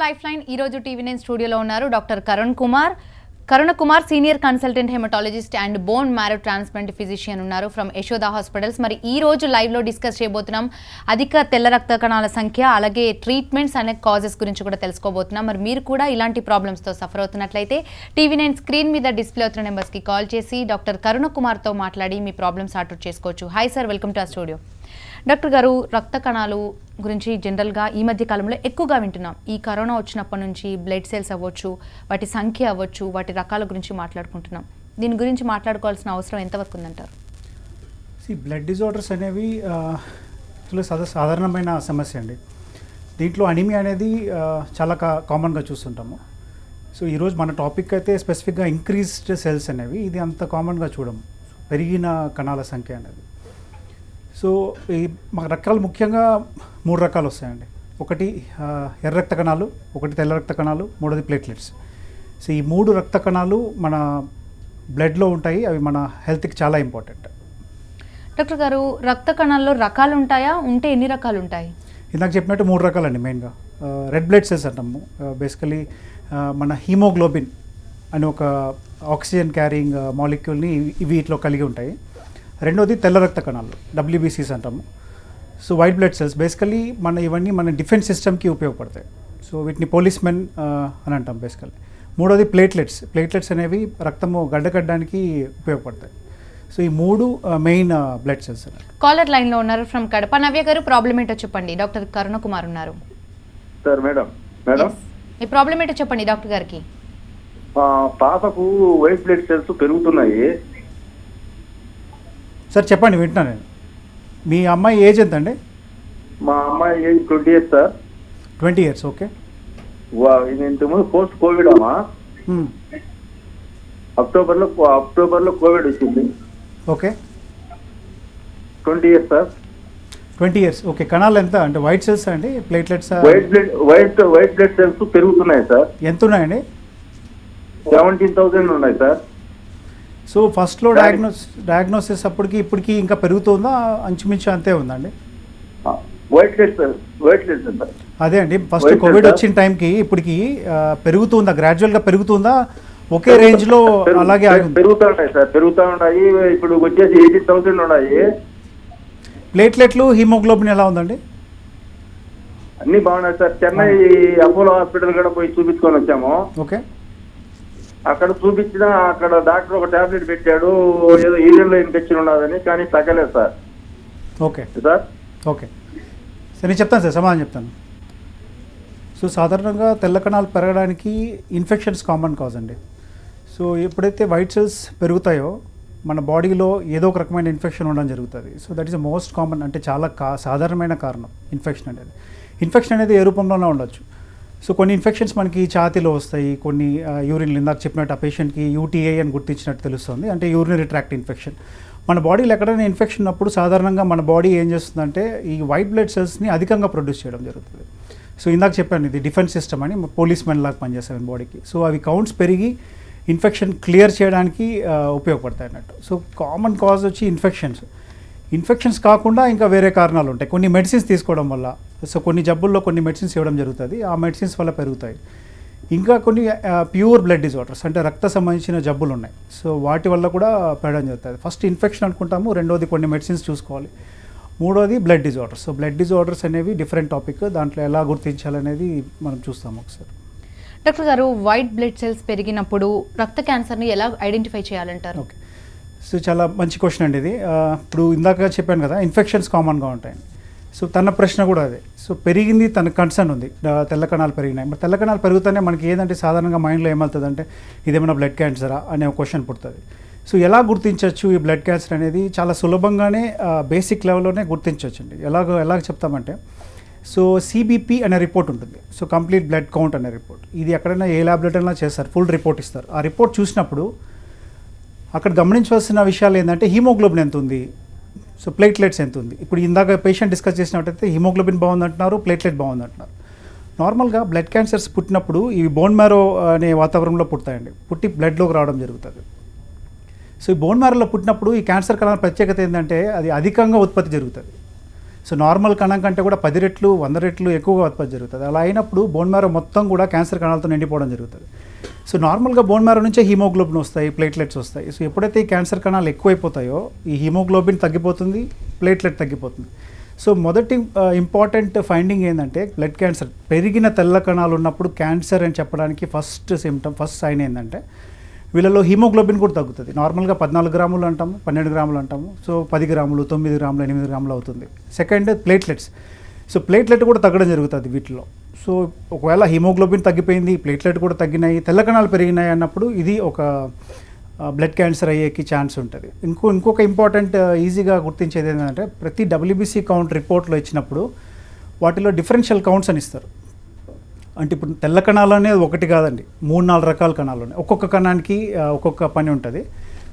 Life line ఈ రోజు TV9 స్టూడియోలో ఉన్నారు doctor Karuna Kumar senior consultant haematologist and bone marrow transplant physician ఉన్నారు ఫ్రమ్ యశోద హాస్పిటల్స్. మరి ఈ రోజు లైవ్ లో డిస్కస్ చేయబోతున్నాం అధిక తెల్ల రక్త కణాల సంఖ్య, అలాగే ట్రీట్మెంట్స్ అనే కాజెస్ గురించి కూడా తెలుసుకోబోతున్నాం. మరి మీరు కూడా ఇలాంటి ప్రాబ్లమ్స్ తో సఫర్ అవుతున్నట్లయితే టీవీ9 స్క్రీన్ మీద డిస్ప్లే అవుతున్న నెంబర్స్ కి కాల్ చేసి డాక్టర్ కరుణ కుమార్ తో మాట్లాడి మీ ప్రాబ్లమ్స్ సార్ట్ అవుట్ చేసుకోవచ్చు. హాయ్ సార్, వెల్కమ్ టు ఆ స్టూడియో. డాక్టర్ గారు, రక్త కణాలు గురించి జనరల్గా ఈ మధ్య కాలంలో ఎక్కువగా వింటున్నాం. ఈ కరోనా వచ్చినప్పటి నుంచి బ్లడ్ సెల్స్ అవ్వచ్చు, వాటి సంఖ్య అవ్వచ్చు, వాటి రకాల గురించి మాట్లాడుకుంటున్నాం. దీని గురించి మాట్లాడుకోవాల్సిన అవసరం ఎంతవరకు ఉందంటారు? బ్లడ్ డిజార్డర్స్ అనేవి సాధారణమైన సమస్య అండి. దీంట్లో అనీమియా అనేది చాలా కామన్గా చూస్తుంటాము. సో ఈరోజు మన టాపిక్ అయితే స్పెసిఫిక్గా ఇంక్రీజ్డ్ సెల్స్ అనేవి, ఇది అంత కామన్గా చూడము, పెరిగిన కణాల సంఖ్య అనేది. సో ఈ మా రకాలు ముఖ్యంగా 3 రకాలు వస్తాయండి. ఒకటి ఎర్ర రక్త కణాలు, ఒకటి తెల్ల రక్త కణాలు, మూడోది ప్లేట్లెట్స్. సో ఈ 3 రక్త కణాలు మన బ్లడ్లో ఉంటాయి. అవి మన హెల్త్కి చాలా ఇంపార్టెంట్. డాక్టర్ గారు, రక్త కణాల్లో రకాలు ఉంటాయా? ఉంటే ఎన్ని రకాలు ఉంటాయి? ఇందాక చెప్పినట్టు 3 రకాలండి. మెయిన్గా రెడ్ బ్లడ్ సెల్స్ అంటాము. బేసికలీ మన హీమోగ్లోబిన్ అని ఒక ఆక్సిజన్ క్యారింగ్ మాలిక్యూల్ని వీటిలో కలిగి ఉంటాయి. రెండోది తెల్ల రక్త కణాలు, WBCs అంటాము. So white blood cells basically ఇవన్నీ మన డిఫెన్స్ సిస్టమ్కి ఉపయోగపడతాయి. సో వీటిని పోలీస్మెన్ అని అంటాం బేసికల్లీ. మూడోది ప్లేట్లెట్స్ అనేవి రక్తము గడ్డకట్టడానికి ఉపయోగపడతాయి. సో ఈ 3 మెయిన్ బ్లడ్ సెల్స్. కాలర్ లైన్లో ఉన్నారు ఫ్రమ్ కడప. నవ్య గారు, ప్రాబ్లం ఏంటో చెప్పండి. డాక్టర్ కరుణ కుమార్ ఉన్నారు. సార్ మేడం ఈ ప్రాబ్లం ఏంటో చెప్పండి డాక్టర్ గారికి. పాపకు వైట్ బ్లడ్ సెల్స్ పెరుగుతున్నాయి. సార్ చెప్పండి, వింటున్నాను నేను. మీ అమ్మాయి ఏజ్ ఎంత అండి? మా అమ్మాయి age 20 years sir. 20 years, okay. ఇది ఇంతకుముందు పోస్ట్ కోవిడ్ అమ్మా. అక్టోబర్లో కోవిడ్ వచ్చింది. Okay. 20 years sir. 20 years, okay. కణాలు ఎంత అంటే వైట్ సెల్స్ అండి, ప్లేట్లెట్స్? వైట్ బ్లడ్ సెల్స్ పెరుగుతున్నాయి సార్. ఎంత ఉన్నాయండి? 17,000 ఉన్నాయి సార్. సో ఫస్ట్లో డయాగ్నోసిస్ అప్పటికి ఇప్పటికి ఇంకా పెరుగుతుందా? అంచుమించు అంతే ఉందండి. వైట్ బ్లడ్ సెల్స్ అదే అండి, ఫస్ట్ కోవిడ్ వచ్చిన టైంకి ఇప్పటికి పెరుగుతుందా? గ్రాడ్యువల్గా పెరుగుతుందా? ఒకే రేంజ్లో అలాగే పెరుగుతూ ఉంటాయి. ఇప్పుడు వచ్చేసి 18,000 ఉన్నాయి. ప్లేట్లెట్లు, హీమోగ్లోబిన్ ఎలా ఉందండి? అన్ని బాగున్నాయి సార్. చెన్నై అపోలో హాస్పిటల్ కూడా పోయి చూపించుకొని వచ్చాము. ఓకే. అక్కడ చూపించిన అక్కడ డాక్టర్ ఒక టాబ్లెట్ పెట్టాడు, ఏదో యూరిన్లో ఇన్ఫెక్షన్ ఉన్నదని, కానీ తగ్గలేదు sir. Okay sir. Okay sir, నేను చెప్తాను సార్, సమాధానం చెప్తాను. సో సాధారణంగా తెల్ల కణాలు పెరగడానికి ఇన్ఫెక్షన్స్ కామన్ కాజ్ అండి. సో ఎప్పుడైతే వైట్ సెల్స్ పెరుగుతాయో మన బాడీలో ఏదో ఒక రకమైన ఇన్ఫెక్షన్ ఉండడం జరుగుతుంది. So that is the most common, అంటే చాలా సాధారణమైన కారణం ఇన్ఫెక్షన్ అనేది. ఇన్ఫెక్షన్ అనేది ఏ రూపంలోనే ఉండొచ్చు. సో కొన్ని ఇన్ఫెక్షన్స్ మనకి ఛాతీలో వస్తాయి, కొన్ని యూరిన్, ఇందాక చెప్పినట్టు ఆ పేషెంట్కి UTI అని గుర్తించినట్టు తెలుస్తుంది, అంటే యూరినరీ ట్రాక్ట్ ఇన్ఫెక్షన్. మన బాడీలో ఎక్కడైనా ఇన్ఫెక్షన్ ఉన్నప్పుడు సాధారణంగా మన బాడీ ఏం చేస్తుందంటే ఈ వైట్ బ్లడ్ సెల్స్ని అధికంగా ప్రొడ్యూస్ చేయడం జరుగుతుంది. సో ఇందాక చెప్పాను, ఇది డిఫెన్స్ సిస్టమ్ అని, పోలీస్మెన్ లాగా పనిచేస్తాయి బాడీకి. సో అవి కౌంట్స్ పెరిగి ఇన్ఫెక్షన్ క్లియర్ చేయడానికి ఉపయోగపడతాయి అన్నట్టు. సో కామన్ కాజ్ వచ్చి ఇన్ఫెక్షన్స్ కాకుండా ఇంకా వేరే కారణాలు ఉంటాయి. కొన్ని మెడిసిన్స్ తీసుకోవడం వల్ల, సో కొన్ని జబ్బుల్లో కొన్ని మెడిసిన్స్ ఇవ్వడం జరుగుతుంది, ఆ మెడిసిన్స్ వల్ల పెరుగుతాయి. ఇంకా కొన్ని ప్యూర్ బ్లడ్ డిజార్డర్స్, అంటే రక్త సంబంధించిన జబ్బులు ఉన్నాయి. సో వాటి వల్ల కూడా పెరగడం జరుగుతుంది. ఫస్ట్ ఇన్ఫెక్షన్ అనుకుంటాము, రెండోది కొన్ని మెడిసిన్స్ చూసుకోవాలి, మూడోది blood disorders. So blood disorders అనేవి డిఫరెంట్ టాపిక్, దాంట్లో ఎలా గుర్తించాలనేది మనం చూస్తాము ఒకసారి. డాక్టర్ గారు, వైట్ బ్లడ్ సెల్స్ పెరిగినప్పుడు రక్త క్యాన్సర్ని ఎలా ఐడెంటిఫై చేయాలంటారు? ఓకే. సో చాలా మంచి క్వశ్చన్ అండి ఇది. ఇప్పుడు ఇందాక చెప్పాను కదా, ఇన్ఫెక్షన్స్ కామన్గా ఉంటాయండి. సో తన ప్రశ్న కూడా అదే. సో పెరిగింది, తన కన్సర్న్ ఉంది, తెల్ల కణాలు పెరిగినాయి. మరి తెల్ల కణాలు పెరుగుతూనే మనకి ఏదంటే సాధారణంగా మైండ్లో ఏమవుతుంది అంటే ఇదేమైనా బ్లడ్ క్యాన్సరా అనే ఒక క్వశ్చన్ పుడుతుంది. సో ఎలా గుర్తించవచ్చు ఈ బ్లడ్ క్యాన్సర్ అనేది? చాలా సులభంగానే బేసిక్ లెవెల్లోనే గుర్తించవచ్చు అండి. ఎలాగ చెప్తామంటే, సో CBP అనే రిపోర్ట్ ఉంటుంది, సో కంప్లీట్ బ్లడ్ కౌంట్ అనే రిపోర్ట్. ఇది ఎక్కడైనా ఏ ల్యాబొరేటరీలో చేస్తారు, ఫుల్ రిపోర్ట్ ఇస్తారు. ఆ రిపోర్ట్ చూసినప్పుడు అక్కడ గమనించవలసిన విషయాలు ఏంటంటే హీమోగ్లోబిన్ ఎంత ఉంది, సో ప్లేట్లెట్స్ ఎంత ఉంది. ఇప్పుడు ఇందాక పేషెంట్ డిస్కస్ చేసినట్టయితే హీమోగ్లోబిన్ బాగుందంటున్నారు, ప్లేట్లెట్ బాగుందంటున్నారు. నార్మల్గా బ్లడ్ క్యాన్సర్స్ పుట్టినప్పుడు ఇవి బోన్ మ్యారో అనే వాతావరణంలో పుడతాయండి, పుట్టి బ్లడ్లోకి రావడం జరుగుతుంది. సో ఈ బోన్ మ్యారోలో పుట్టినప్పుడు ఈ క్యాన్సర్ కణాల ప్రత్యేకత ఏంటంటే అది అధికంగా ఉత్పత్తి జరుగుతుంది. సో నార్మల్ కణం కంటే కూడా 10 రెట్లు 100 రెట్లు ఎక్కువగా ఉత్పత్తి జరుగుతుంది. అలా అయినప్పుడు బోన్ మ్యారో మొత్తం కూడా క్యాన్సర్ కణాలతో నిండిపోవడం జరుగుతుంది. సో నార్మల్గా బోన్ మ్యారో నుంచే హీమోగ్లోబిన్ వస్తాయి, ప్లేట్లెట్స్ వస్తాయి. సో ఎప్పుడైతే ఈ క్యాన్సర్ కణాలు ఎక్కువైపోతాయో ఈ హీమోగ్లోబిన్ తగ్గిపోతుంది, ప్లేట్లెట్ తగ్గిపోతుంది. సో మొదటి ఇంపార్టెంట్ ఫైండింగ్ ఏంటంటే బ్లడ్ క్యాన్సర్ పెరిగిన తెల్ల కణాలు ఉన్నప్పుడు క్యాన్సర్ అని చెప్పడానికి ఫస్ట్ సైన్ ఏంటంటే వీళ్ళలో హీమోగ్లోబిన్ కూడా తగ్గుతుంది. నార్మల్గా 14 గ్రాములు అంటాము, 12 గ్రాములు అంటాము. సో 10 గ్రాములు, 9 గ్రాములు, 8 గ్రాములు అవుతుంది. Second platelets. సో ప్లేట్లెట్ కూడా తగ్గడం జరుగుతుంది వీటిలో. సో ఒకవేళ హీమోగ్లోబిన్ తగ్గిపోయింది, ప్లేట్లెట్ కూడా తగ్గినాయి, తెల్ల కణాలు పెరిగినాయి అన్నప్పుడు ఇది ఒక బ్లడ్ క్యాన్సర్ అయ్యేకి ఛాన్స్ ఉంటుంది. ఇంకొక ఇంపార్టెంట్ ఈజీగా గుర్తించేది ఏంటంటే ప్రతి WBC కౌంట్ రిపోర్ట్లో ఇచ్చినప్పుడు వాటిలో డిఫరెన్షియల్ కౌంట్స్ అని ఇస్తారు. అంటే ఇప్పుడు తెల్ల కణాలు అనేది ఒకటి కాదండి, 3-4 రకాల కణాలు ఉన్నాయి. ఒక్కొక్క కణానికి ఒక్కొక్క పని ఉంటుంది.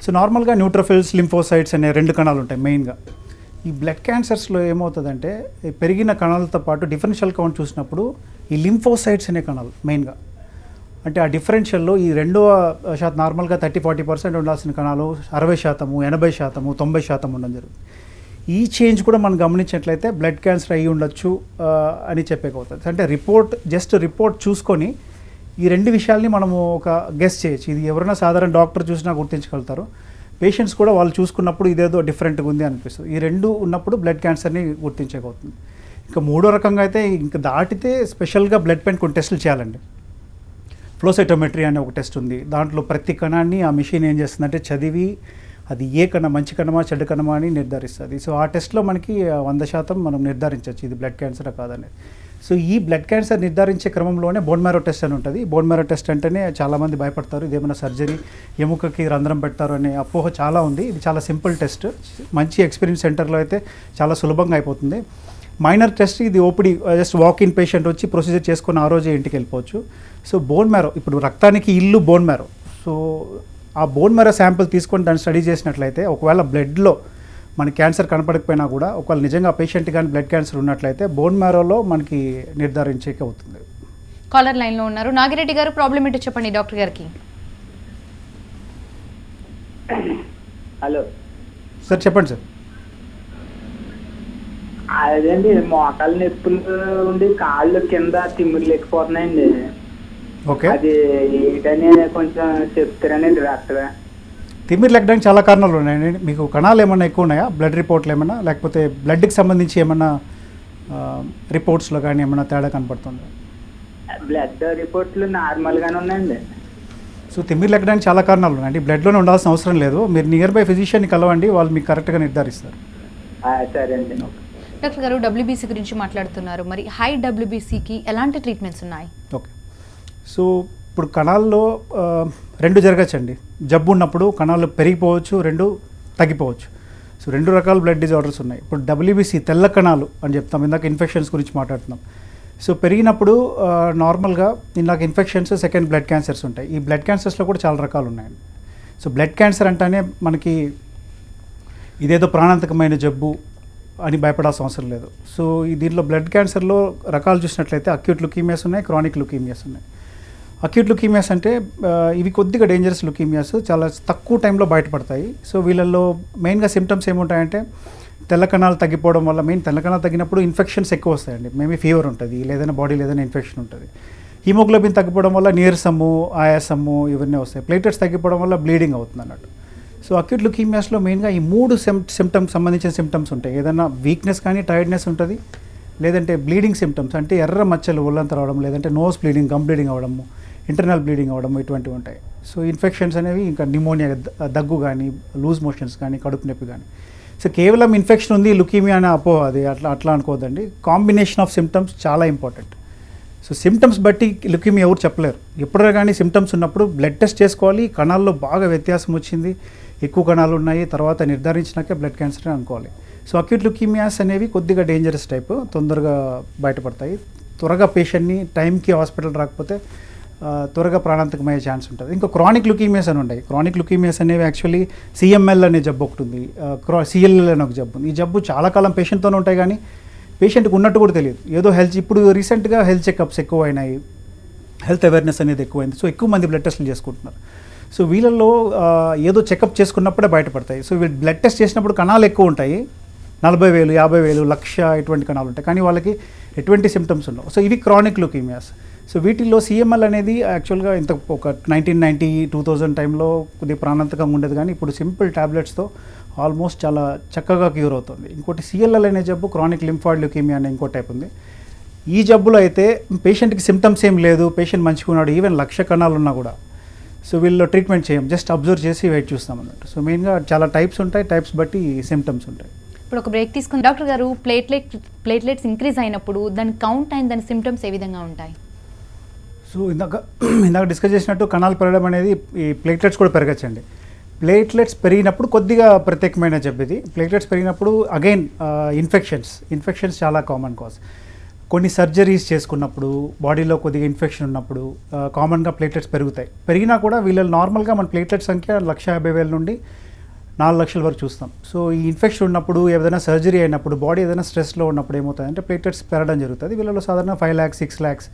సో నార్మల్గా న్యూట్రోఫిల్స్, లింఫోసైట్స్ అనే 2 కణాలు ఉంటాయి మెయిన్గా. ఈ బ్లడ్ క్యాన్సర్స్లో ఏమవుతుందంటే పెరిగిన కణాలతో పాటు డిఫరెన్షియల్ కౌంట్ చూసినప్పుడు ఈ లింఫోసైట్స్ అనే కణాలు మెయిన్గా, అంటే ఆ డిఫరెన్షియల్లో ఈ 2% నార్మల్గా 30-40% ఉండాల్సిన కణాలు 60%, 80%, 90% ఉండడం జరుగుతుంది. ఈ చేంజ్ కూడా మనం గమనించినట్లయితే బ్లడ్ క్యాన్సర్ అయ్యి ఉండొచ్చు అని చెప్పేకవుతుంది. అంటే రిపోర్ట్ చూసుకొని ఈ 2 విషయాల్ని మనము ఒక గెస్ చేయొచ్చు. ఇది ఎవరైనా సాధారణ డాక్టర్ చూసినా గుర్తించగలుగుతారు. పేషెంట్స్ కూడా వాళ్ళు చూసుకున్నప్పుడు ఇదేదో డిఫరెంట్గా ఉంది అనిపిస్తుంది. ఈ 2 ఉన్నప్పుడు బ్లడ్ క్యాన్సర్ని గుర్తించగలుగుతుంది. ఇంకా మూడో రకంగా అయితే ఇంకా దాటితే స్పెషల్గా బ్లడ్ పైన కొన్ని టెస్టులు చేయాలండి. ఫ్లోసైటోమెట్రీ అనే ఒక టెస్ట్ ఉంది. దాంట్లో ప్రతి కణాన్ని ఆ మిషన్ ఏం చేస్తుందంటే చదివి అది ఏ కణం, మంచి కణమా చెడ్డ కణమా అని నిర్ధారిస్తుంది. సో ఆ టెస్ట్లో మనకి 100% మనం నిర్ధారించవచ్చు ఇది బ్లడ్ క్యాన్సర్ కాదనేది. సో ఈ బ్లడ్ క్యాన్సర్ నిర్ధారించే క్రమంలోనే బోన్ మ్యారో టెస్ట్ అని ఉంటుంది. బోన్ మ్యారో టెస్ట్ అంటేనే చాలామంది భయపడతారు, ఇదేమైనా సర్జరీ, ఎముకకి రంధ్రం పెడతారు అనే అపోహ చాలా ఉంది. ఇది చాలా సింపుల్ టెస్ట్. మంచి ఎక్స్పీరియన్స్ సెంటర్లో అయితే చాలా సులభంగా అయిపోతుంది. మైనర్ టెస్ట్, ఇది ఓపీడీ జస్ట్ వాక్-ఇన్ పేషెంట్ వచ్చి ప్రొసీజర్ చేసుకొని ఆ రోజే ఇంటికి వెళ్ళిపోవచ్చు. సో బోన్ మ్యారో, ఇప్పుడు రక్తానికి ఇల్లు బోన్ మ్యారో. సో ఆ బోన్ మ్యారో శాంపిల్ తీసుకొని దాన్ని స్టడీ చేసినట్లయితే ఒకవేళ బ్లడ్లో మన క్యాన్సర్ కనపడకపోయినా కూడా ఒకవేళ నిజంగా పేషెంట్ కానీ బ్లడ్ క్యాన్సర్ ఉన్నట్లయితే బోన్ మ్యారోలో మనకి నిర్ధారించేకి అవుతుంది. కాలర్ లైన్లో ఉన్నారు. నాగిరెడ్డి గారు, ప్రాబ్లం ఏంటో చెప్పండి డాక్టర్ గారికి. హలో సార్ చెప్పండి సార్. అదేండి మోకాలు నొప్పులు ఉండి కాళ్ళు కింద తిమ్మిడి లేకపోతున్నాయండి. ఓకే, అది ఏంటని కొంచెం చెప్తారని డాక్టర్. తిమ్మిరి లెక్కడానికి చాలా కారణాలు ఉన్నాయండి. మీకు కణాలు ఏమైనా ఎక్కువ ఉన్నాయా, బ్లడ్ రిపోర్ట్లు ఏమైనా, లేకపోతే బ్లడ్కి సంబంధించి ఏమైనా రిపోర్ట్స్లో కానీ ఏమైనా తేడా కనపడుతుందా? బ్లడ్ రిపోర్ట్లు నార్మల్గానే ఉన్నాయండి. సో తిమ్మిరి లెక్కడానికి చాలా కారణాలు ఉన్నాయండి. బ్లడ్లోనే ఉండాల్సిన అవసరం లేదు. మీరు నియర్ బై ఫిజిషియన్ని కలవండి, వాళ్ళు మీకు కరెక్ట్గా నిర్ధారిస్తారు. సరే అండి. డాక్టర్ గారు, WBC గురించి మాట్లాడుతున్నారు. మరి హై WBCకి ఎలాంటి ట్రీట్మెంట్స్ ఉన్నాయి? ఓకే, సో ఇప్పుడు కణాల్లో 2 జరగచ్చండి. జబ్బు ఉన్నప్పుడు కణాలు పెరిగిపోవచ్చు, 2 తగ్గిపోవచ్చు. సో 2 రకాల బ్లడ్ డిజార్డర్స్ ఉన్నాయి. ఇప్పుడు WBC తెల్ల కణాలు అని చెప్తాం, ఇందాక ఇన్ఫెక్షన్స్ గురించి మాట్లాడుతున్నాం. సో పెరిగినప్పుడు నార్మల్గా ఇందాక ఇన్ఫెక్షన్స్, సెకండ్ బ్లడ్ క్యాన్సర్స్ ఉంటాయి. ఈ బ్లడ్ క్యాన్సర్స్లో కూడా చాలా రకాలు ఉన్నాయండి. సో బ్లడ్ క్యాన్సర్ అంటేనే మనకి ఇదేదో ప్రాణాంతకమైన జబ్బు అని భయపడాల్సిన అవసరం లేదు. సో దీంట్లో బ్లడ్ క్యాన్సర్లో రకాలు చూసినట్లయితే అక్యూట్ లుకీమియాస్ ఉన్నాయి, క్రానిక్ లుకీమియాస్ ఉన్నాయి. అక్యూట్ లుకీమియాస్ అంటే ఇవి కొద్దిగా డేంజరస్ లుకీమియాస్, చాలా తక్కువ టైంలో బయటపడతాయి. సో వీళ్ళల్లో మెయిన్గా సిమ్టమ్స్ ఏముంటాయంటే తెల్ల కణాలు తగ్గిపోవడం వల్ల, మెయిన్ తెల్ల కణాలు తగ్గినప్పుడు ఇన్ఫెక్షన్స్ ఎక్కువ వస్తాయండి. మేబీ ఫీవర్ ఉంటుంది, లేదైనా బాడీలో ఏదైనా ఇన్ఫెక్షన్ ఉంటుంది. హీమోగ్లోబిన్ తగ్గిపోవడం వల్ల నీరసము, ఆయాసము ఇవన్నీ వస్తాయి. ప్లేటెట్స్ తగ్గిపోవడం వల్ల బ్లీడింగ్ అవుతుంది అన్నట్టు. సో అక్యూట్ లుకీమియాస్లో మెయిన్గా ఈ 3 సిమ్టమ్స్ సంబంధించిన సిమ్టమ్స్ ఉంటాయి. ఏదైనా వీక్నెస్ కానీ టైర్డ్నెస్ ఉంటుంది, లేదంటే బ్లీడింగ్ సిమ్టమ్స్ అంటే ఎర్ర మచ్చలు ఒళ్ళంతా రావడం, లేదంటే నోస్ బ్లీడింగ్, గమ్ బ్లీడింగ్ అవ్వడము, ఇంటర్నల్ బ్లీడింగ్ అవ్వడం, ఇటువంటివి ఉంటాయి. సో ఇన్ఫెక్షన్స్ అనేవి ఇంకా నిమోనియా, దగ్గు కానీ, లూజ్ మోషన్స్ కానీ, కడుపు నొప్పి కానీ. సో కేవలం ఇన్ఫెక్షన్ ఉంది లుకీమియా అనే అపోహ, అది అట్లా అనుకోవద్దండి. కాంబినేషన్ ఆఫ్ సిమ్టమ్స్ చాలా ఇంపార్టెంట్. సో సిమ్టమ్స్ బట్టి లుకీమియా ఎవరు చెప్పలేరు. ఎప్పుడైనా కానీ సిమ్టమ్స్ ఉన్నప్పుడు బ్లడ్ టెస్ట్ చేసుకోవాలి. కణాల్లో బాగా వ్యత్యాసం వచ్చింది, ఎక్కువ కణాలు ఉన్నాయి, తర్వాత నిర్ధారించినాకే బ్లడ్ క్యాన్సర్ అనుకోవాలి. సో అక్యూట్ లుకీమియాస్ అనేవి కొద్దిగా డేంజరస్ టైప్, తొందరగా బయటపడతాయి. త్వరగా పేషెంట్ని టైంకి హాస్పిటల్ రాకపోతే త్వరగా ప్రాణాంతకమయ్యే ఛాన్స్ ఉంటుంది. ఇంకా క్రానిక్ లుకీమియాస్ అని ఉంటాయి. క్రానిక్ లుకీమియాస్ అనేవి యాక్చువల్లీ CML అనే జబ్బు ఒకటి ఉంది, CLL అనే ఒక జబ్బు ఉంది. ఈ జబ్బు చాలా కాలం పేషెంట్తోనే ఉంటాయి, కానీ పేషెంట్కి ఉన్నట్టు కూడా తెలియదు. ఏదో ఇప్పుడు రీసెంట్గా హెల్త్ చెకప్స్ ఎక్కువ అయినాయి, హెల్త్ అవేర్నెస్ అనేది ఎక్కువైంది. సో ఎక్కువ మంది బ్లడ్ టెస్టులు చేసుకుంటున్నారు. సో వీళ్ళల్లో ఏదో చెకప్ చేసుకున్నప్పుడే బయటపడతాయి. సో వీళ్ళు బ్లడ్ టెస్ట్ చేసినప్పుడు కణాలు ఎక్కువ ఉంటాయి, 40,000, 50,000, లక్ష ఇటువంటి కణాలు ఉంటాయి, కానీ వాళ్ళకి ఎటువంటి సిమ్టమ్స్ ఉండవు. సో ఇవి క్రానిక్ లుకీమియాస్. సో వీటిల్లో సిఎంఎల్ అనేది యాక్చువల్గా ఇంత ఒక 1990, 2000 టైంలో కొద్దిగా ప్రాణాంతకంగా ఉండేది, కానీ ఇప్పుడు సింపుల్ ట్యాబ్లెట్స్తో ఆల్మోస్ట్ చాలా చక్కగా క్యూర్ అవుతుంది. ఇంకోటి సిఎల్ఎల్ అనే జబ్బు క్రానిక్ లింఫాయిడ్ ల్యూకేమియా అనే ఇంకో టైప్ ఉంది. ఈ జబ్బులో అయితే పేషెంట్కి సిమ్టమ్స్ ఏం లేదు, పేషెంట్ మంచిగా ఉన్నాడు, ఈవెన్ లక్ష కణాలు ఉన్నా కూడా సో వీళ్ళు ట్రీట్మెంట్ చేయం, జస్ట్ అబ్జర్వ్ చేసి వెయిట్ చూస్తాం అన్నట్టు. సో మెయిన్గా చాలా టైప్స్ ఉంటాయి, టైప్స్ బట్టి సిమ్టమ్స్ ఉంటాయి. ఇప్పుడు ఒక బ్రేక్ తీసుకుని డాక్టర్ గారు, ప్లేట్లెట్స్ ఇంక్రీజ్ అయినప్పుడు దాని కౌంట్ అండ్ దాని సిమ్టమ్స్ ఏ విధంగా ఉంటాయి? సో ఇందాక డిస్కస్ చేసినట్టు కణాలు పెరగడం అనేది ఈ ప్లేట్లెట్స్ కూడా పెరగచ్చండి. ప్లేట్లెట్స్ పెరిగినప్పుడు కొద్దిగా ప్రత్యేకమైన జబ్బు ఇది. ప్లేట్లెట్స్ పెరిగినప్పుడు అగైన్ ఇన్ఫెక్షన్స్ చాలా కామన్ కాజ్. కొన్ని సర్జరీస్ చేసుకున్నప్పుడు బాడీలో కొద్దిగా ఇన్ఫెక్షన్ ఉన్నప్పుడు కామన్గా ప్లేట్లెట్స్ పెరుగుతాయి. పెరిగినా కూడా వీళ్ళని నార్మల్గా మన ప్లేట్లెట్ సంఖ్య 150,000 నుండి 4 లక్షల వరకు చూస్తాం. సో ఈ ఇన్ఫెక్షన్ ఉన్నప్పుడు, ఏదైనా సర్జరీ అయినప్పుడు, బాడీ ఏదైనా స్ట్రెస్లో ఉన్నప్పుడు ఏమవుతుందంటే ప్లేట్లెట్స్ పెరగడం జరుగుతుంది. వీళ్ళలో సాధారణ 5 lakhs, 6 lakhs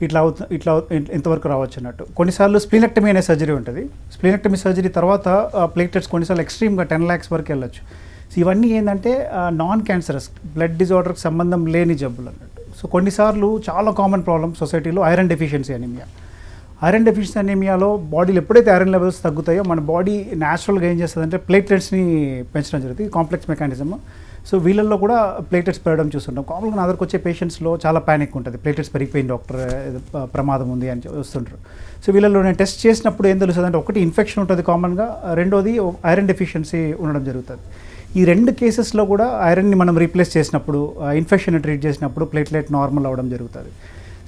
ఇట్లా ఇంతవరకు రావచ్చు అన్నట్టు. కొన్నిసార్లు స్ప్లీనెక్టమీ అనే సర్జరీ ఉంటుంది. స్ప్లీనెక్టమీ సర్జరీ తర్వాత ప్లేట్లెట్స్ కొన్నిసార్లు ఎక్స్ట్రీమ్గా 10 lakhs వరకు వెళ్ళచ్చు. సో ఇవన్నీ ఏంటంటే నాన్ క్యాన్సరస్, బ్లడ్ డిజార్డర్కి సంబంధం లేని జబ్బులు అన్నట్టు. సో కొన్నిసార్లు చాలా కామన్ ప్రాబ్లమ్ సొసైటీలో iron deficiency anaemia. Iron deficiency అనీమియాలో బాడీలో ఎప్పుడైతే ఐరన్ లెవెల్స్ తగ్గుతాయో మన బాడీ న్యాచురల్గా ఏం చేస్తుందంటే ప్లేట్లెట్స్ని పెంచడం జరుగుతుంది. Complex mechanism. సో వీళ్ళల్లో కూడా ప్లేట్లెట్స్ పెరగడం చూస్తుంటాం. కామన్గా నా దగ్గరకు వచ్చే పేషెంట్స్లో చాలా ప్యానిక్ ఉంటుంది, ప్లేట్లెట్స్ పెరిగిపోయింది డాక్టర్, ప్రమాదం ఉంది అని వస్తుంటారు. సో వీళ్ళలో నేను టెస్ట్ చేసినప్పుడు ఏం తెలుస్తుంది అంటే, ఒకటి ఇన్ఫెక్షన్ ఉంటుంది కామన్గా, రెండోది ఐరన్ డెఫిషియన్సీ ఉండడం జరుగుతుంది. ఈ 2 కేసెస్లో కూడా ఐరన్ని మనం రీప్లేస్ చేసినప్పుడు, ఇన్ఫెక్షన్ ట్రీట్ చేసినప్పుడు ప్లేట్లెట్ నార్మల్ అవ్వడం జరుగుతుంది.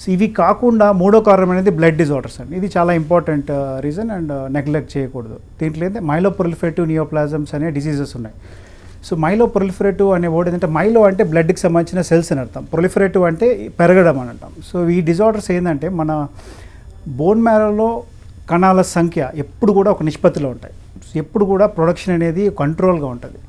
సో ఇవి కాకుండా మూడో కారణం అనేది బ్లడ్ డిజార్డర్స్ అండి. ఇది చాలా ఇంపార్టెంట్ రీజన్ అండ్ నెగ్లెక్ట్ చేయకూడదు. దీంట్లో అయితే మైలోప్రొలిఫరేటివ్ నియోప్లాజమ్స్ అనే డిసీజెస్ ఉన్నాయి. సో మైలోప్రొలిఫరేటివ్ అనే వర్డ్ ఏంటంటే, మైలో అంటే బ్లడ్కి సంబంధించిన సెల్స్ అని అర్థం, ప్రొలిఫరేటివ్ అంటే పెరగడం అని అంటాం. సో ఈ డిజార్డర్స్ ఏంటంటే, మన బోన్ మ్యారోలో కణాల సంఖ్య ఎప్పుడు కూడా ఒక నిష్పత్తిలో ఉంటాయి. ఎప్పుడు కూడా ప్రొడక్షన్ అనేది కంట్రోల్గా ఉంటుంది.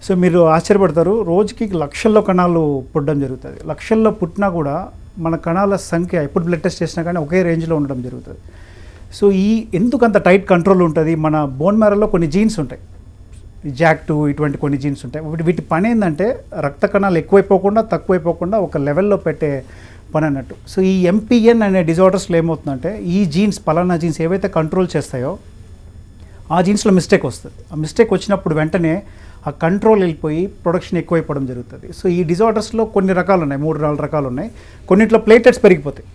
సో మీరు ఆశ్చర్యపడతారు, రోజుకి లక్షల్లో కణాలు పుట్టడం జరుగుతుంది. లక్షల్లో పుట్టినా కూడా మన కణాల సంఖ్య ఎప్పుడు బ్లడ్ టెస్ట్ చేసినా కానీ ఒకే రేంజ్లో ఉండడం జరుగుతుంది. సో ఎందుకు అంత టైట్ కంట్రోల్ ఉంటుంది? మన బోన్ మ్యారోలో కొన్ని జీన్స్ ఉంటాయి, JAK2 ఇటువంటి కొన్ని జీన్స్ ఉంటాయి. వీటి పని ఏంటంటే రక్త కణాలు ఎక్కువైపోకుండా తక్కువైపోకుండా ఒక లెవెల్లో పెట్టే పని అన్నట్టు. సో ఈ MPN అనే డిజార్డర్స్లో ఏమవుతుందంటే, ఈ జీన్స్, పలానా జీన్స్ ఏవైతే కంట్రోల్ చేస్తాయో ఆ జీన్స్లో మిస్టేక్ వస్తుంది. ఆ మిస్టేక్ వచ్చినప్పుడు వెంటనే ఆ కంట్రోల్ వెళ్ళిపోయి ప్రొడక్షన్ ఎక్కువైపోవడం జరుగుతుంది. సో ఈ డిజార్డర్స్లో కొన్ని రకాలు ఉన్నాయి, 3-4 రకాలు ఉన్నాయి. కొన్నిట్లో ప్లేట్లెట్స్ పెరిగిపోతాయి,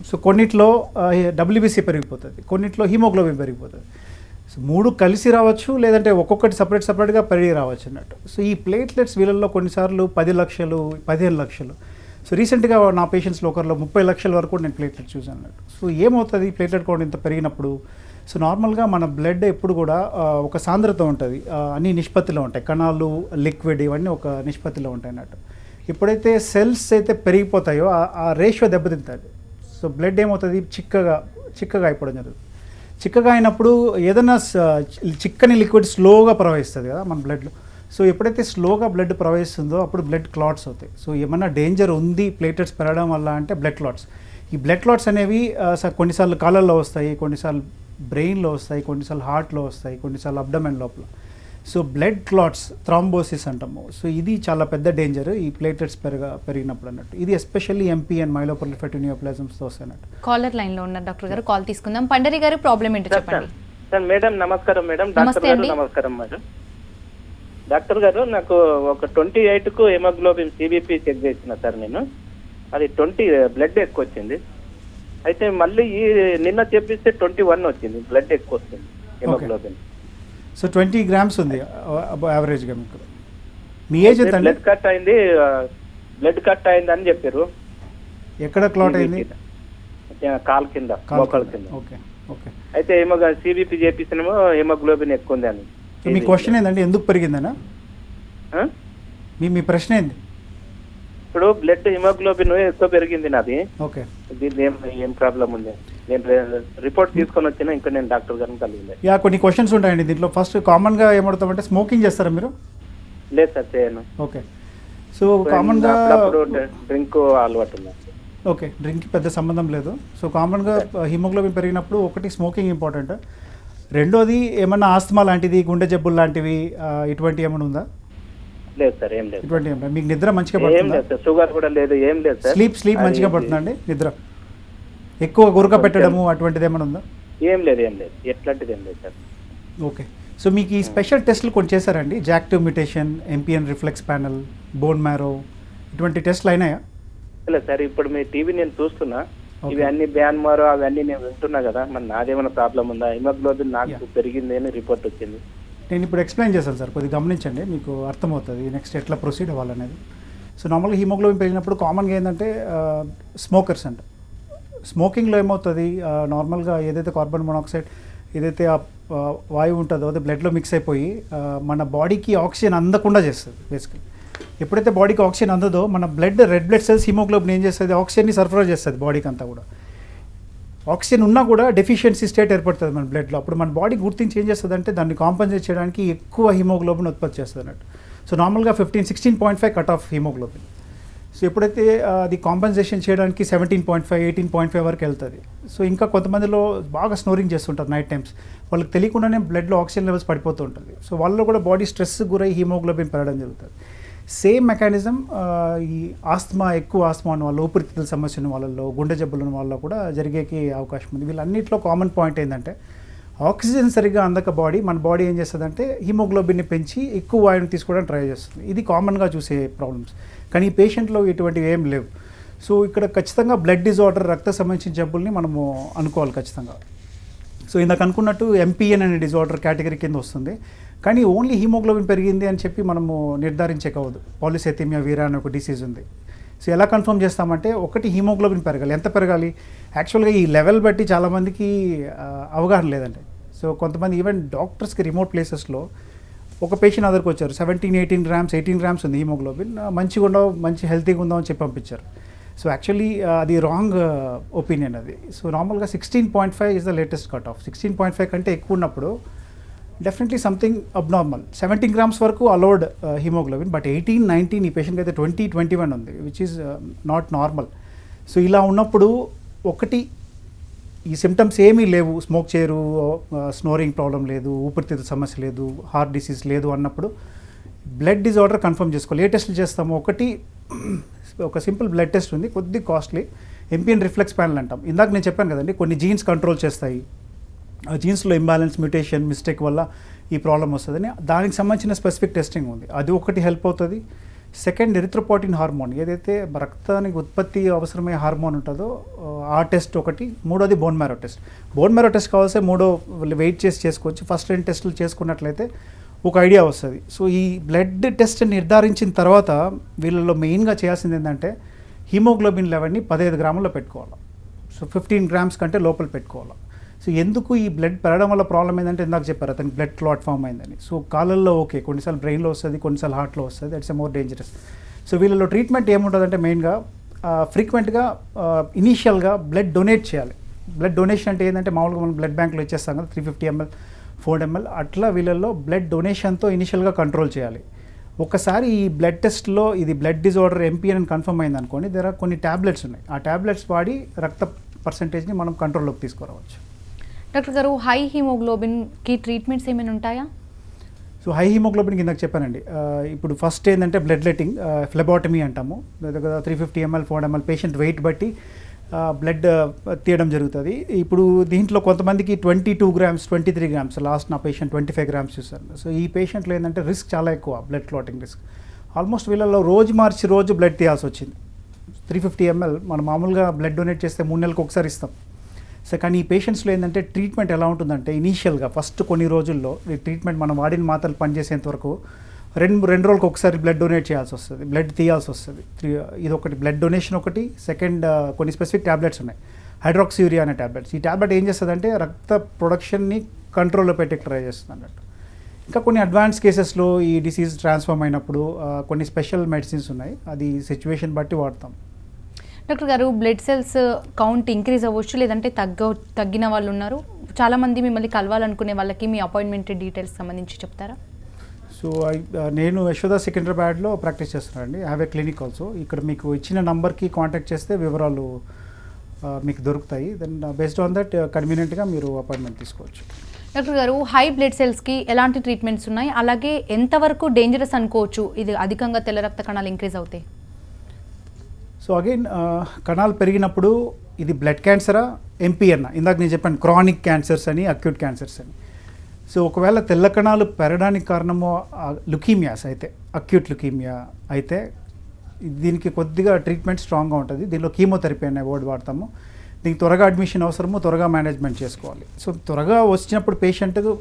సో కొన్నిట్లో WBC పెరిగిపోతుంది, కొన్నిట్లో హిమోగ్లోబిన్ పెరిగిపోతుంది. సో 3 కలిసి రావచ్చు, లేదంటే ఒక్కొక్కటి సపరేట్గా పెరిగి రావచ్చు అన్నట్టు. సో ఈ ప్లేట్లెట్స్ వీళ్ళల్లో కొన్నిసార్లు 10 లక్షలు, 15 లక్షలు. సో రీసెంట్గా నా పేషెంట్స్లో ఒకరిలో 30 లక్షల వరకు నేను ప్లేట్లెట్ చూసాను అన్నట్టు. సో ఏమవుతుంది ప్లేట్లెట్ కౌంట్ ఇంత పెరిగినప్పుడు? సో నార్మల్గా మన బ్లడ్ ఎప్పుడు కూడా ఒక సాంద్రత ఉంటుంది, అన్ని నిష్పత్తిలో ఉంటాయి, కణాలు, లిక్విడ్ ఇవన్నీ ఒక నిష్పత్తిలో ఉంటాయి అన్నట్టు. ఎప్పుడైతే సెల్స్ అయితే పెరిగిపోతాయో ఆ రేషియో దెబ్బతింటుంది. సో బ్లడ్ ఏమవుతుంది, చిక్కగా అయిపోవడం జరుగుతుంది. చిక్కగా అయినప్పుడు ఏదైనా చిక్కని లిక్విడ్ స్లోగా ప్రవహిస్తుంది కదా మన బ్లడ్లో. సో ఎప్పుడైతే స్లోగా బ్లడ్ ప్రవహిస్తుందో అప్పుడు బ్లడ్ క్లాట్స్ అవుతాయి. సో ఏమన్నా డేంజర్ ఉంది ప్లేట్లెట్స్ పెరగడం వల్ల అంటే బ్లడ్ క్లాట్స్. ఈ బ్లడ్ క్లాట్స్ అనేవి కొన్నిసార్లు కాళ్ళల్లో వస్తాయి, కొన్నిసార్లు బ్రెయిన్లో వస్తాయి, కొన్నిసార్లు హార్ట్లో వస్తాయి, కొన్నిసార్లు అబ్డమెన్ లోపల. సో బ్లడ్ క్లాట్స్, థ్రాంబోసిస్ అంటాము. సో ఇది చాలా పెద్ద డేంజర్ ఈ ప్లేట్లెట్స్ పెరిగినప్పుడు అన్నట్టు. ఇది ఎస్పెషల్లీ MPN మైలోప్రొలిఫరేటివ్ నియోప్లాజమ్స్తో వస్తాయి అన్నట్టు. కాలర్ లైన్లో ఉన్నారు డాక్టర్ గారు, కాల్ తీసుకుందాం. పండరి గారు, ప్రాబ్లం ఏంటో చెప్పండి. సార్ మేడం నమస్కారం. మేడం డాక్టర్ గారు నమస్కారం. మేడం డాక్టర్ గారు, నాకు ఒక 28కు హెమోగ్లోబిన్ CBP చెక్ చేసిన సార్ నేను, అది 20 బ్లడ్ ఎక్కువ వచ్చింది. అయితే మళ్ళీ నిన్న చెప్పిస్తే 21 వచ్చింది, బ్లడ్ ఎక్కువ వస్తుంది హెమోగ్లోబిన్. సో 20 grams ఉంది యావరేజ్గా మీకు. మీ ఏజ్ ఎంత? బ్లడ్ కట్ అయింది అని చెప్పారు. ఎక్కడ క్లాట్ అయింది? కాల్ కింద, మోకాళ్ళ కింద. Okay okay. అయితే CBP చేపిస్తున్నామో హెమోగ్లోబిన్ ఎక్కువ ఉంది అని. మీ క్వశ్చన్ ఏంటంటే ఎందుకు పెరిగిందనా? మీ ప్రశ్న ఏంది? ఇప్పుడు బ్లడ్ హిమోగ్లోబిన్ ఎక్కువ పెరిగింది నాది. ఓకే. దీన్ని ఏం ప్రాబ్లం ఉంది? నేను రిపోర్ట్ తీసుకొని వచ్చినా ఇంకా నేను డాక్టర్ గారిని కలిగింది. కొన్ని క్వశ్చన్స్ ఉంటాయండి దీంట్లో. ఫస్ట్ కామన్గా ఏమవుతామంటే, స్మోకింగ్ చేస్తారా మీరు? లేదు సార్, చేయను. ఓకే. సో కామన్గా డ్రింక్ అలవాటు ఉంది. ఓకే, డ్రింక్ పెద్ద సంబంధం లేదు. సో కామన్గా హిమోగ్లోబిన్ పెరిగినప్పుడు ఒకటి స్మోకింగ్ ఇంపార్టెంట్, రెండోది ఏమన్నా ఆస్తమా లాంటిది, గుండె జబ్బులు లాంటివి ఇటువంటి ఏమైనా ఉందా? లేదు సార్, ఏం లేదు. ఇటువంటి ఏం లేదు. మీకు నిద్ర మంచిగా ఏం పడుతుందా? లేదు సార్, షుగర్ కూడా లేదు, ఏం లేదు సార్. స్లీప్ మంచిగా పడుతుందండి? నిద్ర ఎక్కువ గురక పెట్టడము అటువంటిది ఏమైనా ఉందా? ఏం లేదు, ఏం లేదు, ఎట్లాంటిది ఏం లేదు సార్. ఓకే. సో మీకు ఈ స్పెషల్ టెస్ట్లు కొన్ని చేశారండి? JAK2 mutation, MPN reflex panel, bone marrow, ఇటువంటి టెస్ట్లు అయినాయా? లేదు సార్, ఇప్పుడు మీ టీవీ నేను చూస్తున్నా, Okay. ఇవి అన్ని బ్యాన్ మారో అవన్నీ నేను వింటున్నా కదా, మరి నాదేమైనా ప్రాబ్లం ఉందా? హిమోగ్లోబిన్ నాకు పెరిగింది అని రిపోర్ట్ వచ్చింది. నేను ఇప్పుడు ఎక్స్ప్లెయిన్ చేశాను సార్, కొద్దిగా గమనించండి, మీకు అర్థమవుతుంది నెక్స్ట్ ఎట్లా ప్రొసీడ్ అవ్వాలనేది. సో నార్మల్గా హిమోగ్లోబిన్ పెరిగినప్పుడు కామన్గా ఏంటంటే స్మోకర్స్ అంట. స్మోకింగ్లో ఏమవుతుంది, నార్మల్గా ఏదైతే కార్బన్ మోనాక్సైడ్ ఏదైతే ఆ వాయువు ఉంటుందో అది బ్లడ్లో మిక్స్ అయిపోయి మన బాడీకి ఆక్సిజన్ అందకుండా చేస్తుంది బేసికలీ. ఎప్పుడైతే బాడీకి ఆక్సిజన్ అందదో మన రెడ్ బ్లడ్ సెల్స్ హిమోగ్లోబిన్ ఏం చేస్తుంది, ఆక్సిజన్ని సరఫరా చేస్తుంది బాడీకి అంతా కూడా. ఆక్సిజన్ ఉన్నా కూడా డెఫిషియన్సీ స్టేట్ ఏర్పడుతుంది మన బ్లడ్లో. అప్పుడు మన బాడీ గుర్తించి ఏం చేస్తుంది అంటే దాన్ని కాంపన్సేట్ చేయడానికి ఎక్కువ హిమోగ్లోబిన్ ఉత్పత్తి చేస్తుంది అన్నట్టు. సో నార్మల్గా 16.5 కట్ ఆఫ్ హిమోగ్లోబిన్. సో ఎప్పుడైతే అది కాంపన్సేషన్ చేయడానికి 17.5, 18.5 వరకు వెళ్తుంది. సో ఇంకా కొంతమందిలో బాగా స్నోరింగ్ చేస్తుంటారు నైట్ టైమ్స్, వాళ్ళకి తెలియకుండానే బ్లడ్లో ఆక్సిజన్ లెవెల్స్ పడిపోతూ ఉంటుంది. సో వాళ్ళలో కూడా బాడీ స్ట్రెస్ గురై హిమోగ్లోబిన్ పెరగడం జరుగుతుంది. సేమ్ మెకానిజం ఈ ఎక్కువ ఆస్తమా ఉన్న వాళ్ళు, ఊపిరితిత్తుల సమస్య ఉన్న వాళ్ళలో, గుండె జబ్బులు ఉన్న వాళ్ళలో కూడా జరిగేకి అవకాశం ఉంది. వీళ్ళన్నింటిలో కామన్ పాయింట్ ఏంటంటే ఆక్సిజన్ సరిగ్గా అందక మన బాడీ ఏం చేస్తుందంటే హిమోగ్లోబిన్ని పెంచి ఎక్కువ వాయువుని తీసుకోవడానికి ట్రై చేస్తుంది. ఇది కామన్గా చూసే ప్రాబ్లమ్స్. కానీ ఈ పేషెంట్లో ఇటువంటివి ఏం లేవు. సో ఇక్కడ ఖచ్చితంగా బ్లడ్ డిజార్డర్, రక్త సంబంధించిన జబ్బుల్ని మనము అనుకోవాలి ఖచ్చితంగా. సో ఇందాక అనుకున్నట్టు ఎంపీఎన్ అనే డిజార్డర్ కేటగిరీ కింద వస్తుంది. కానీ ఓన్లీ హిమోగ్లోబిన్ పెరిగింది అని చెప్పి మనము నిర్ధారించకూడదు. పాలిసైథీమియా వీరా అనే ఒక డిసీజ్ ఉంది. సో ఎలా కన్ఫర్మ్ చేస్తామంటే ఒకటి హిమోగ్లోబిన్ పెరగాలి. ఎంత పెరగాలి? యాక్చువల్గా ఈ లెవెల్ బట్టి చాలామందికి అవగాహన లేదండి. సో కొంతమంది ఈవెన్ డాక్టర్స్కి రిమోట్ ప్లేసెస్లో ఒక పేషెంట్ అదరికి వచ్చారు, 18 గ్రామ్స్ ఉంది హిమోగ్లోబిన్, మంచిగా ఉండవు, మంచి హెల్తీగా ఉందాం అని చెప్పి పంపించారు. సో యాక్చువల్లీ అది రాంగ్ ఒపీనియన్ అది. సో నార్మల్గా 16.5 is the latest cut off. 16.5 కంటే ఎక్కువ ఉన్నప్పుడు డెఫినెట్లీ సంథింగ్ అబ్నార్మల్. 17 గ్రామ్స్ వరకు అలౌడ్ హిమోగ్లోబిన్, బట్ 18, 19 ఈ పేషెంట్కి అయితే 20, 21 ఉంది, which is not normal. So ఇలా ఉన్నప్పుడు ఒకటి ఈ సిమ్టమ్స్ ఏమీ లేవు, స్మోక్ చేయరు, స్నోరింగ్ ప్రాబ్లం లేదు, ఊపిరితిత్తుల సమస్య లేదు, హార్ట్ డిసీజ్ లేదు అన్నప్పుడు బ్లడ్ డిజార్డర్ కన్ఫర్మ్ చేసుకోవాలి. ఏ టెస్ట్లు చేస్తాము? ఒకటి ఒక సింపుల్ బ్లడ్ టెస్ట్ ఉంది, కొద్ది కాస్ట్లీ, ఎంపిఎన్ రిఫ్లెక్స్ ప్యానల్ అంటాం. ఇందాక నేను చెప్పాను కదండి, కొన్ని జీన్స్ కంట్రోల్ చేస్తాయి. ఆ జీన్స్లో ఇంబ్యాలెన్స్, మ్యూటేషన్, మిస్టేక్ వల్ల ఈ ప్రాబ్లం వస్తుందని దానికి సంబంధించిన స్పెసిఫిక్ టెస్టింగ్ ఉంది. అది ఒకటి హెల్ప్ అవుతుంది. సెకండ్, ఎరిథ్రోపాయిటిన్ హార్మోన్, ఏదైతే రక్తానికి ఉత్పత్తి అవసరమయ్యే హార్మోన్ ఉంటుందో ఆ టెస్ట్ ఒకటి. మూడోది bone marrow test. Bone marrow test కావాల్సి వెయిట్ చేసి చేసుకోవచ్చు. ఫస్ట్ 2 టెస్టులు చేసుకున్నట్లయితే ఒక ఐడియా వస్తుంది. సో ఈ బ్లడ్ టెస్ట్ నిర్ధారించిన తర్వాత వీళ్ళలో మెయిన్గా చేయాల్సింది ఏంటంటే హిమోగ్లోబిన్ లెవెల్ని 15 గ్రాముల్లో పెట్టుకోవాలి. సో 15 గ్రామ్స్ కంటే లోపల పెట్టుకోవాలి. సో ఎందుకు ఈ బ్లడ్ పెరగడం వల్ల ప్రాబ్లం ఏంటంటే ఇందాక చెప్పారు అతనికి బ్లడ్ క్లాట్ ఫామ్ అయిందని. సో కాళ్ళల్లో ఓకే, కొన్నిసార్లు బ్రెయిన్లో వస్తుంది, కొన్నిసార్లు హార్ట్లో వస్తుంది, that's a more dangerous. So వీళ్ళలో ట్రీట్మెంట్ ఏముంటుందంటే మెయిన్గా ఫ్రీక్వెంట్గా ఇనీషియల్గా బ్లడ్ డొనేట్ చేయాలి. బ్లడ్ డొనేషన్ అంటే ఏంటంటే మామూలుగా మనం బ్లడ్ బ్యాంక్లో ఇచ్చేస్తాం కదా, 350 ml, 4 ml, అట్లా వీళ్ళల్లో బ్లడ్ డొనేషన్తో ఇనిషియల్గా కంట్రోల్ చేయాలి. ఒకసారి ఈ బ్లడ్ టెస్ట్లో ఇది బ్లడ్ డిజార్డర్ ఎంపీఎన్ అని కన్ఫర్మ్ అయింది అనుకోండి, దగ్గర కొన్ని ట్యాబ్లెట్స్ ఉన్నాయి. ఆ ట్యాబ్లెట్స్ వాడి రక్త పర్సంటేజ్ని మనం కంట్రోల్లోకి తీసుకురావచ్చు. డాక్టర్ గారు, హై హిమోగ్లోబిన్కి ట్రీట్మెంట్స్ ఏమైనా ఉంటాయా? సో హై హిమోగ్లోబిన్కి ఇందాక చెప్పానండి. ఇప్పుడు ఫస్ట్ ఏంటంటే బ్లడ్ లెట్టింగ్, ఫ్లెబాటమీ అంటాము. దగ్గర 350 ml, 4 ml పేషెంట్ వెయిట్ బట్టి బ్లడ్ తీయడం జరుగుతుంది. ఇప్పుడు దీంట్లో కొంతమందికి 22 గ్రామ్స్, 23 గ్రామ్స్, లాస్ట్ నా పేషెంట్ 25 గ్రామ్స్ చూసాను. సో ఈ పేషెంట్లో ఏంటంటే రిస్క్ చాలా ఎక్కువ, బ్లడ్ క్లాటింగ్ రిస్క్. ఆల్మోస్ట్ వీళ్ళలో రోజు బ్లడ్ తీయాల్సి వచ్చింది. 350 ml మనం మామూలుగా బ్లడ్ డొనేట్ చేస్తే 3 నెలలకు ఒకసారి ఇస్తాం. సో కానీ ఈ పేషెంట్స్లో ఏంటంటే ట్రీట్మెంట్ ఎలా ఉంటుందంటే ఇనీషియల్గా ఫస్ట్ కొన్ని రోజుల్లో ఈ ట్రీట్మెంట్ మనం వాడిన మాత్రలు పనిచేసేంత వరకు రెండు రోజులకు ఒకసారి బ్లడ్ డొనేట్ చేయాల్సి వస్తుంది, బ్లడ్ తీయాల్సి వస్తుంది. ఇది ఒకటి బ్లడ్ డొనేషన్ ఒకటి. సెకండ్, కొన్ని స్పెసిఫిక్ ట్యాబ్లెట్స్ ఉన్నాయి, హైడ్రాక్సియూరియా అనే ట్యాబ్లెట్స్. ఈ ట్యాబ్లెట్ ఏం చేస్తుందంటే రక్త ప్రొడక్షన్ని కంట్రోల్లో పెట్టే ట్రై చేస్తుంది అన్నట్టు. ఇంకా కొన్ని అడ్వాన్స్ కేసెస్లో ఈ డిసీజ్ ట్రాన్స్ఫార్మ్ అయినప్పుడు కొన్ని స్పెషల్ మెడిసిన్స్ ఉన్నాయి, అది సిచ్యువేషన్ బట్టి వాడతాం. డాక్టర్ గారు, బ్లడ్ సెల్స్ కౌంట్ ఇంక్రీజ్ అవ్వచ్చు, లేదంటే తగ్గిన వాళ్ళు ఉన్నారు. చాలామంది మిమ్మల్ని కలవాలనుకునే వాళ్ళకి మీ అపాయింట్మెంట్ డీటెయిల్స్ సంబంధించి చెప్తారా? సో నేను యశోదా సికింద్రాబాద్లో ప్రాక్టీస్ చేస్తున్నానండి. I have a clinic also. ఇక్కడ మీకు ఇచ్చిన నంబర్కి కాంటాక్ట్ చేస్తే వివరాలు మీకు దొరుకుతాయి. దెన్ బేస్డ్ ఆన్ దట్ కన్వీనియంట్గా మీరు అపాయింట్మెంట్ తీసుకోవచ్చు. డాక్టర్ గారు, హై బ్లడ్ సెల్స్కి ఎలాంటి ట్రీట్మెంట్స్ ఉన్నాయి, అలాగే ఎంతవరకు డేంజరస్ అనుకోవచ్చు ఇది అధికంగా తెల్ల రక్త కణాలు ఇంక్రీజ్ అవుతాయి? సో అగైన్ కణాలు పెరిగినప్పుడు ఇది బ్లడ్ క్యాన్సరా ఎంపీఎన్నా, ఇందాక నేను చెప్పాను క్రానిక్ క్యాన్సర్స్ అని అక్యూట్ క్యాన్సర్స్ అని. సో ఒకవేళ తెల్ల కణాలు పెరగడానికి కారణము లుకీమియాస్ అయితే, అక్యూట్ లుకీమియా అయితే దీనికి కొద్దిగా ట్రీట్మెంట్ స్ట్రాంగ్గా ఉంటుంది. దీనిలో కీమోథెరపీ అనే వర్డ్ వాడతాము. దీనికి త్వరగా అడ్మిషన్ అవసరము, త్వరగా మేనేజ్మెంట్ చేసుకోవాలి. సో త్వరగా వచ్చినప్పుడు పేషెంట్కు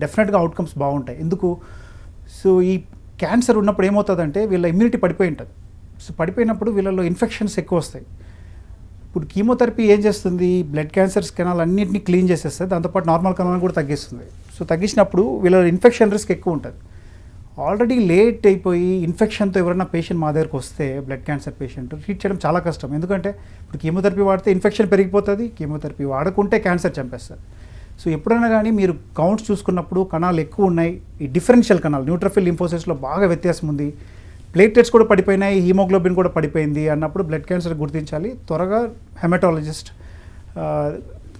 డెఫినెట్గా అవుట్కమ్స్ బాగుంటాయి. ఎందుకు? సో ఈ క్యాన్సర్ ఉన్నప్పుడు ఏమవుతుందంటే వీళ్ళ ఇమ్యూనిటీ పడిపోయి ఉంటుంది. సో పడిపోయినప్పుడు వీళ్ళలో ఇన్ఫెక్షన్స్ ఎక్కువ వస్తాయి. ఇప్పుడు కీమోథెరపీ ఏం చేస్తుంది, బ్లడ్ క్యాన్సర్స్ కణాలు అన్నింటినీ క్లీన్ చేసేస్తుంది, దాంతోపాటు నార్మల్ కణాలను కూడా తగ్గిస్తుంది. సో తగ్గించినప్పుడు వీళ్ళ ఇన్ఫెక్షన్ రిస్క్ ఎక్కువ ఉంటుంది. ఆల్రెడీ లేట్ అయిపోయి ఇన్ఫెక్షన్తో ఎవరైనా పేషెంట్ మా దగ్గరకు వస్తే బ్లడ్ క్యాన్సర్ పేషెంట్ ట్రీట్ చేయడం చాలా కష్టం. ఎందుకంటే ఇప్పుడు కీమోథెరపీ వాడితే ఇన్ఫెక్షన్ పెరిగిపోతుంది, కీమోథెరపీ వాడకుంటే క్యాన్సర్ చంపేస్తుంది. సో ఎప్పుడైనా కానీ మీరు కౌంట్స్ చూసుకున్నప్పుడు కణాలు ఎక్కువ ఉన్నాయి, ఈ డిఫరెన్షియల్ కణాలు న్యూట్రోఫిల్ లింఫోసైట్స్లో బాగా వ్యత్యాసం ఉంది, ప్లేట్లెట్స్ కూడా పడిపోయినాయి, హీమోగ్లోబిన్ కూడా పడిపోయింది అన్నప్పుడు బ్లడ్ క్యాన్సర్ గుర్తించాలి. త్వరగా హెమటాలజిస్ట్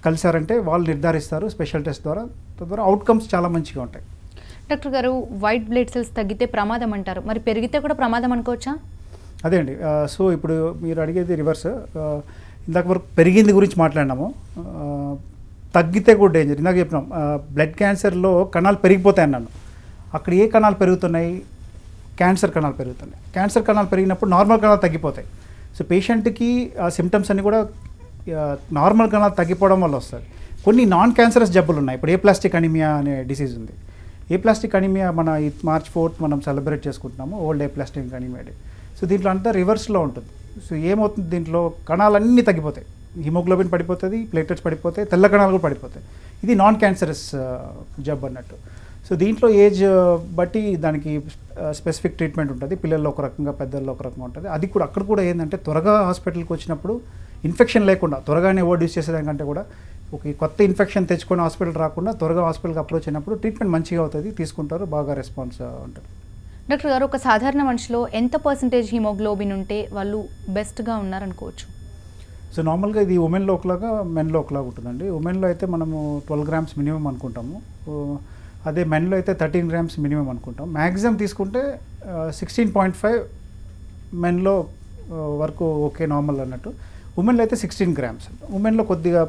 కలిసారంటే వాళ్ళు నిర్ధారిస్తారు స్పెషల్ టెస్ట్ ద్వారా. తద్వారా అవుట్కమ్స్ చాలా మంచిగా ఉంటాయి. డాక్టర్ గారు, వైట్ బ్లడ్ సెల్స్ తగ్గితే ప్రమాదం అంటారు, మరి పెరిగితే కూడా ప్రమాదం అనుకోవచ్చా? అదే అండి. సో ఇప్పుడు మీరు అడిగేది రివర్స్. ఇందాక వరకు పెరిగింది గురించి మాట్లాడినాము, తగ్గితే కూడా డేంజర్. ఇందాక చెప్పినాం బ్లడ్ క్యాన్సర్లో కణాలు పెరిగిపోతాయి అన్నాను. అక్కడ ఏ కణాలు పెరుగుతున్నాయి? క్యాన్సర్ కణాలు పెరుగుతున్నాయి. క్యాన్సర్ కణాలు పెరిగినప్పుడు నార్మల్ కణాలు తగ్గిపోతాయి. సో పేషెంట్కి ఆ సిమ్టమ్స్ అన్నీ కూడా నార్మల్ కణాలు తగ్గిపోవడం వల్ల వస్తుంది. కొన్ని నాన్ క్యాన్సరస్ జబ్బులు ఉన్నాయి. ఇప్పుడు ఏప్లాస్టిక్ అనీమియా అనే డిసీజ్ ఉంది. ఏప్లాస్టిక్ అనీమియా మన ఈ March 4th మనం సెలబ్రేట్ చేసుకుంటున్నాము, ఓల్డ్ ఏప్లాస్టిక్ అనీమియా డే. సో దీంట్లో అంతా రివర్స్లో ఉంటుంది. సో ఏమవుతుంది, దీంట్లో కణాలన్నీ తగ్గిపోతాయి, హిమోగ్లోబిన్ పడిపోతుంది, ప్లేటెట్స్ పడిపోతాయి, తెల్ల కణాలు కూడా పడిపోతాయి. ఇది నాన్ క్యాన్సరస్ జబ్బు అన్నట్టు. సో దీంట్లో ఏజ్ బట్టి దానికి స్పెసిఫిక్ ట్రీట్మెంట్ ఉంటుంది. పిల్లల్లో ఒక రకంగా, పెద్దల్లో ఒక రకంగా ఉంటుంది. అది కూడా అక్కడ కూడా ఏంటంటే త్వరగా హాస్పిటల్కి వచ్చినప్పుడు ఇన్ఫెక్షన్ లేకుండా త్వరగానే యూస్ చేసేదానికంటే కూడా ఒక కొత్త ఇన్ఫెక్షన్ తెచ్చుకొని హాస్పిటల్ రాకుండా త్వరగా హాస్పిటల్కి అప్రోచ్ అయినప్పుడు ట్రీట్మెంట్ మంచిగా అవుతుంది, తీసుకుంటారు, బాగా రెస్పాన్స్ ఉంటుంది. డాక్టర్ గారు, ఒక సాధారణ మనిషిలో ఎంత పర్సెంటేజ్ హిమోగ్లోబిన్ ఉంటే వాళ్ళు బెస్ట్గా ఉన్నారనుకోవచ్చు? సో నార్మల్గా ఇది ఉమెన్లో ఒకలాగా, మెన్లో ఒకలాగా ఉంటుందండి. ఉమెన్లో అయితే మనము 12 grams మినిమం అనుకుంటాము, అదే మెన్లో అయితే 13 grams మినిమం అనుకుంటాం. మ్యాక్సిమం తీసుకుంటే 16.5 మెన్లో వరకు ఓకే నార్మల్ అన్నట్టు. ఉమెన్లో అయితే 16 grams. ఉమెన్లో కొద్దిగా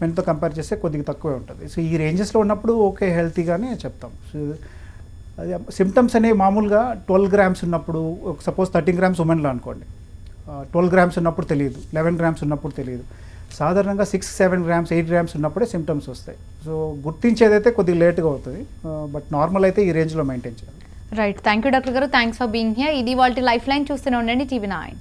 మెన్తో కంపేర్ చేస్తే కొద్దిగా తక్కువే ఉంటుంది. సో ఈ రేంజెస్లో ఉన్నప్పుడు ఓకే హెల్తీగానే చెప్తాం. సో అది సిమ్టమ్స్ అనేవి మామూలుగా 12 grams ఉన్నప్పుడు, సపోజ్ 13 grams ఉమెన్లో అనుకోండి, 12 grams ఉన్నప్పుడు తెలియదు, 11 grams ఉన్నప్పుడు తెలియదు. సాధారణంగా 6, 7 grams, 8 grams ఉన్నప్పుడే సిమ్టమ్స్ వస్తాయి. సో గుర్తించేదైతే కొద్దిగా లేట్గా అవుతుంది, బట్ నార్మల్ అయితే ఈ రేంజ్లో మెయింటైన్ చేయాలి. రైట్, థ్యాంక్ యూ డాక్టర్ గారు, థ్యాంక్స్ ఫర్ బీయింగ్ హియర్. ఇది వాళ్ళ లైఫ్ లైన్. చూస్తూనే ఉండండి TV9.